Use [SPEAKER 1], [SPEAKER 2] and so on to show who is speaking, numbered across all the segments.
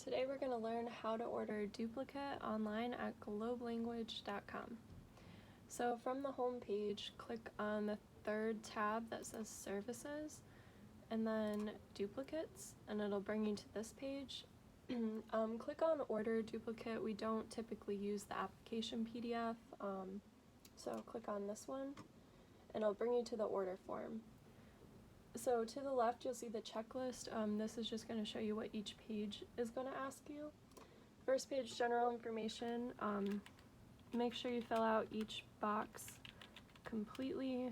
[SPEAKER 1] Today we're going to learn how to order a duplicate online at globelanguage.com. So from the home page, click on the third tab that says Services, and then Duplicates, and it'll bring you to this page. Click on Order Duplicate. We don't typically use the application PDF, so click on this one, and it'll bring you to the order form. So to the left, you'll see the checklist. This is just going to show you what each page is going to ask you. First page, general information. Make sure you fill out each box completely.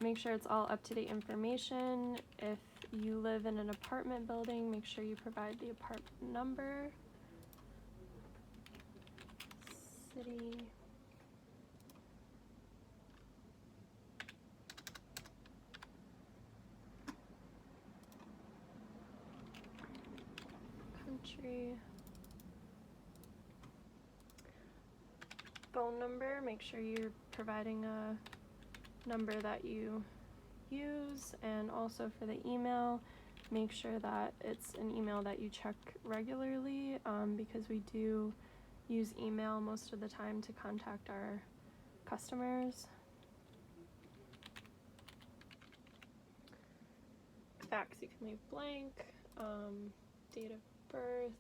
[SPEAKER 1] Make sure it's all up-to-date information. If you live in an apartment building, make sure you provide the apartment number, city, country, phone number. Make sure you're providing a number that you use, and also for the email, make sure that it's an email that you check regularly, because we do use email most of the time to contact our customers. Fax you can leave blank. Date of birth.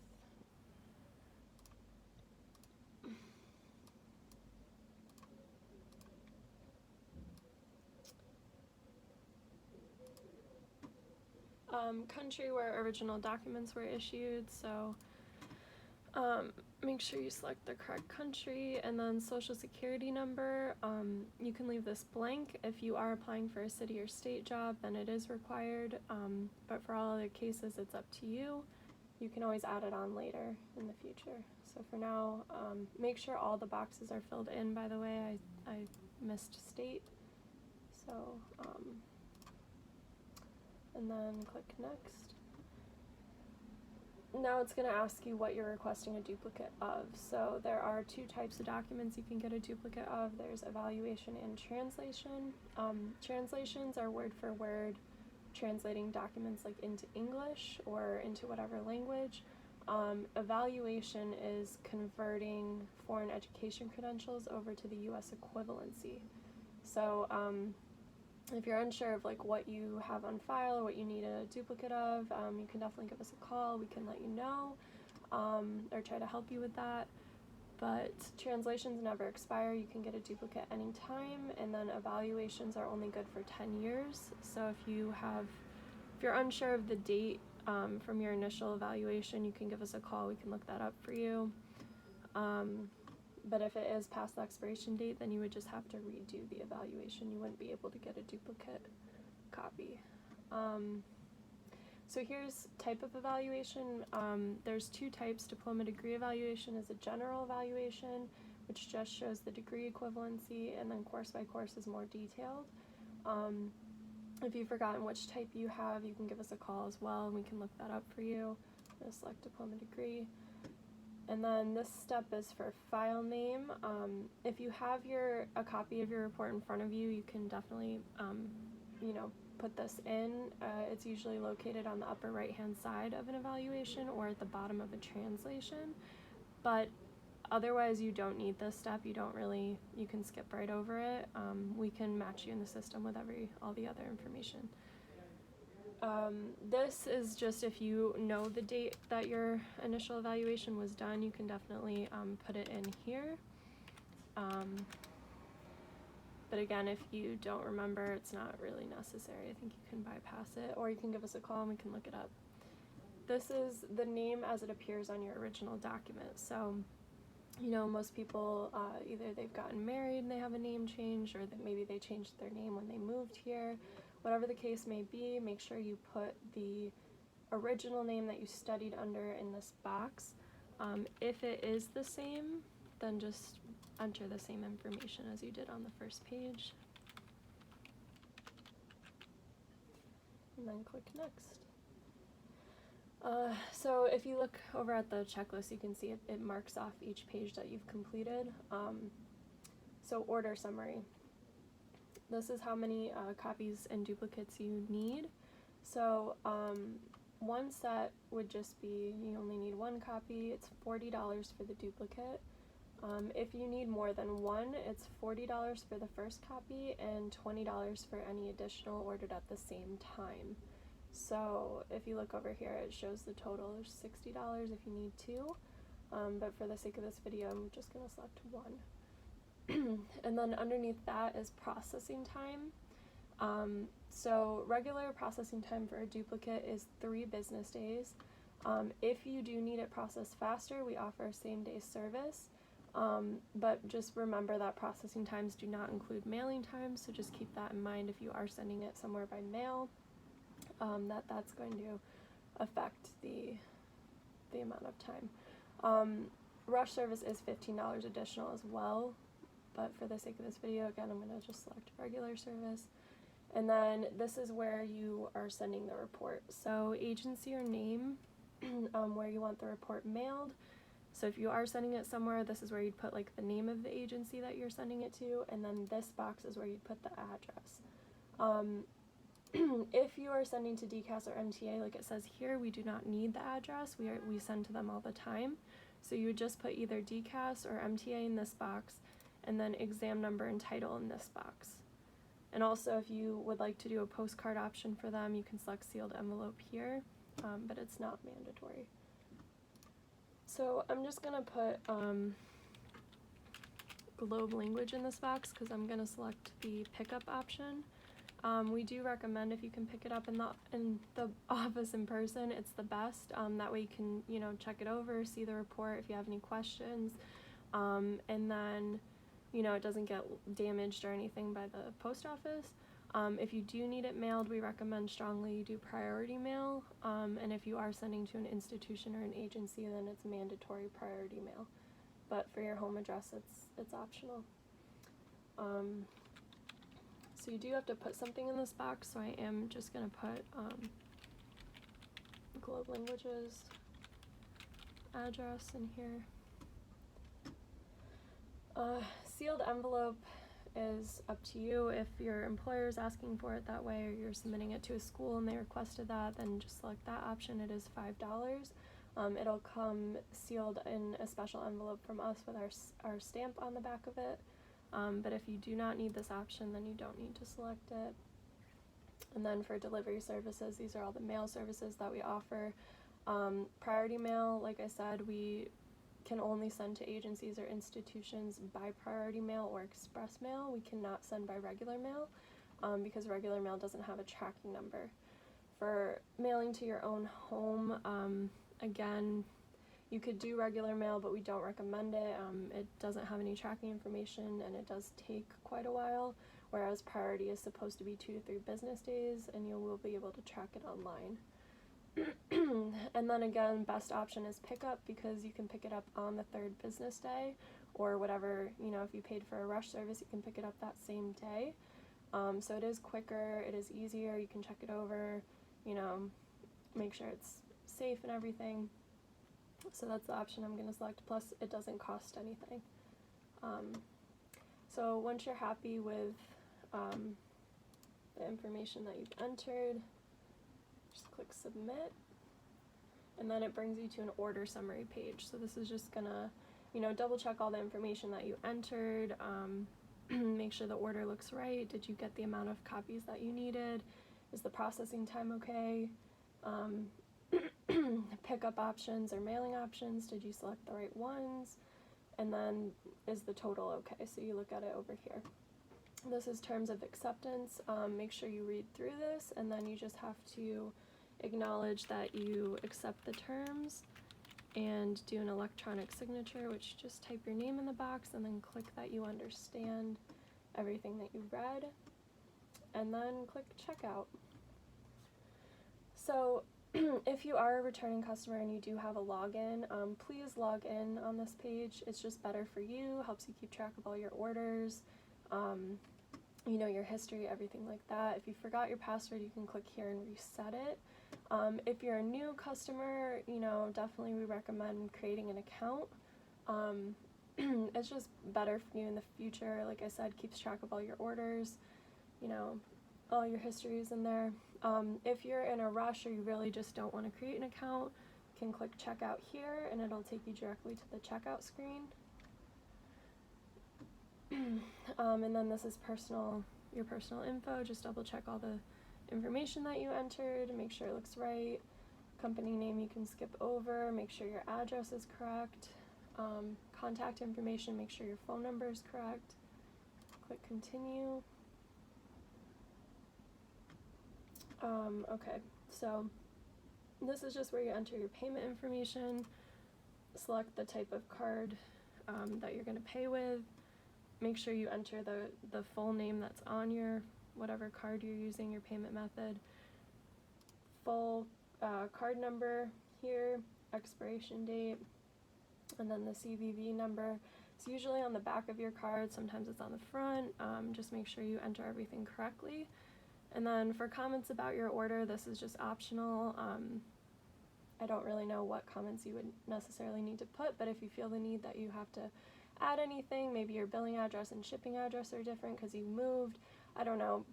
[SPEAKER 1] Country where original documents were issued, so make sure you select the correct country, and then social security number. You can leave this blank. If you are applying for a city or state job, then it is required, but for all other cases it's up to you. You can always add it on later in the future. So for now, make sure all the boxes are filled in. By the way, I missed state, so and then click next. Now it's going to ask you what you're requesting a duplicate of. So there are two types of documents you can get a duplicate of. There's evaluation and translation. Translations are word for word, translating documents like into English or into whatever language. Evaluation is converting foreign education credentials over to the US equivalency. So if you're unsure of like what you have on file or what you need a duplicate of, you can definitely give us a call. We can let you know, or try to help you with that. But translations never expire. You can get a duplicate anytime, and then evaluations are only good for 10 years. So if you're unsure of the date from your initial evaluation, you can give us a call. We can look that up for you. But if it is past the expiration date, then you would just have to redo the evaluation. You wouldn't be able to get a duplicate copy. So here's type of evaluation. There's two types. Diploma degree evaluation is a general evaluation, which just shows the degree equivalency, and then course by course is more detailed. If you've forgotten which type you have, you can give us a call as well, and we can look that up for you. Just select diploma degree. And then this step is for file name. If you have a copy of your report in front of you, you can definitely put this in. It's usually located on the upper right hand side of an evaluation or at the bottom of a translation, but otherwise you don't need this step. You can skip right over it. We can match you in the system with all the other information. This is just if you know the date that your initial evaluation was done, you can definitely put it in here. But again, if you don't remember, it's not really necessary. I think you can bypass it, or you can give us a call and we can look it up. This is the name as it appears on your original document. So, most people, either they've gotten married and they have a name change, or that maybe they changed their name when they moved here. Whatever the case may be, make sure you put the original name that you studied under in this box. If it is the same, then just enter the same information as you did on the first page. And then click next. So if you look over at the checklist, you can see it marks off each page that you've completed. So order summary. this is how many copies and duplicates you need. So one set would just be, you only need one copy. It's $40 for the duplicate. If you need more than one, it's $40 for the first copy and $20 for any additional ordered at the same time. So if you look over here, it shows the total. There's $60 if you need two, but for the sake of this video, I'm just going to select one. And then underneath that is processing time. So regular processing time for a duplicate is 3 business days. If you do need it processed faster, we offer same-day service. But just remember that processing times do not include mailing times, so just keep that in mind if you are sending it somewhere by mail, that's going to affect the amount of time. Rush service is $15 additional as well, but for the sake of this video, again, I'm going to just select regular service. And then this is where you are sending the report. So agency or name, where you want the report mailed. So if you are sending it somewhere, this is where you'd put like the name of the agency that you're sending it to, and then this box is where you'd put the address. If you are sending to DCAS or MTA, like it says here, we do not need the address. We send to them all the time. So you would just put either DCAS or MTA in this box, and then exam number and title in this box. And also, if you would like to do a postcard option for them, you can select sealed envelope here, but it's not mandatory. So I'm just going to put globe language in this box because I'm going to select the pickup option. We do recommend if you can pick it up in the office in person, it's the best. That way you can, check it over, see the report if you have any questions, and then, it doesn't get damaged or anything by the post office. If you do need it mailed, we recommend strongly you do priority mail, and if you are sending to an institution or an agency, then it's mandatory priority mail. But for your home address, it's optional. So you do have to put something in this box, so I am just going to put globe languages address in here. Sealed envelope is up to you. If your employer is asking for it that way, or you're submitting it to a school and they requested that, then just select that option. It is $5. It'll come sealed in a special envelope from us with our stamp on the back of it. But if you do not need this option, then you don't need to select it. And then for delivery services, these are all the mail services that we offer. Priority mail, like I said, we can only send to agencies or institutions by priority mail or express mail. We cannot send by regular mail because regular mail doesn't have a tracking number. For mailing to your own home, again, you could do regular mail, but we don't recommend it. It doesn't have any tracking information and it does take quite a while, whereas priority is supposed to be 2 to 3 business days and you will be able to track it online. And then again, best option is pickup because you can pick it up on the 3rd business day or whatever, if you paid for a rush service, you can pick it up that same day. So it is quicker, it is easier, you can check it over, make sure it's safe and everything. So that's the option I'm going to select, plus it doesn't cost anything. So once you're happy with the information that you've entered, just click submit, and then it brings you to an order summary page. So this is just gonna, double check all the information that you entered, make sure the order looks right. Did you get the amount of copies that you needed? Is the processing time okay? Pickup options or mailing options, did you select the right ones? And then is the total okay? So you look at it over here. This is terms of acceptance. Make sure you read through this, and then you just have to acknowledge that you accept the terms and do an electronic signature, which just type your name in the box and then click that you understand everything that you read, and then click checkout. So if you are a returning customer and you do have a login, please log in on this page. It's just better for you, helps you keep track of all your orders, your history, everything like that. If you forgot your password, you can click here and reset it. If you're a new customer, definitely we recommend creating an account. It's just better for you in the future. Like I said, keeps track of all your orders. you know, all your history is in there. If you're in a rush or you really just don't want to create an account, you can click checkout here and it'll take you directly to the checkout screen. And then this is your personal info. Just double check all the information that you entered and make sure it looks right. Company name you can skip over, make sure your address is correct. Contact information, make sure your phone number is correct. Click continue. Okay, so this is just where you enter your payment information, select the type of card that you're going to pay with, make sure you enter the full name that's on your whatever card you're using, your payment method, full card number here, expiration date, and then the CVV number. It's usually on the back of your card, sometimes it's on the front. Just make sure you enter everything correctly. And then for comments about your order, this is just optional. I don't really know what comments you would necessarily need to put, but if you feel the need that you have to add anything, maybe your billing address and shipping address are different because you moved, I don't know,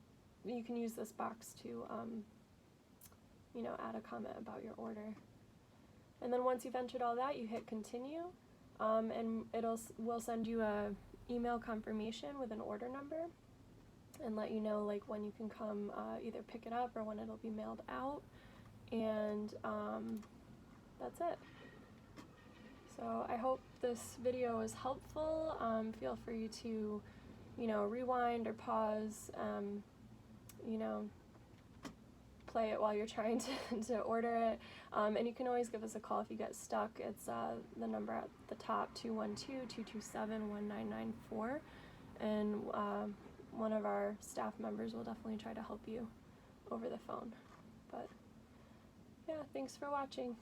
[SPEAKER 1] you can use this box to, you know, add a comment about your order. And then once you've entered all that, you hit continue, and we'll send you a email confirmation with an order number and let you know like when you can come either pick it up or when it'll be mailed out. And that's it. So I hope this video is helpful. Feel free to, you know, rewind or pause, you know, play it while you're trying to order it. And you can always give us a call if you get stuck. It's the number at the top, 212-227-1994. And one of our staff members will definitely try to help you over the phone. But yeah, thanks for watching.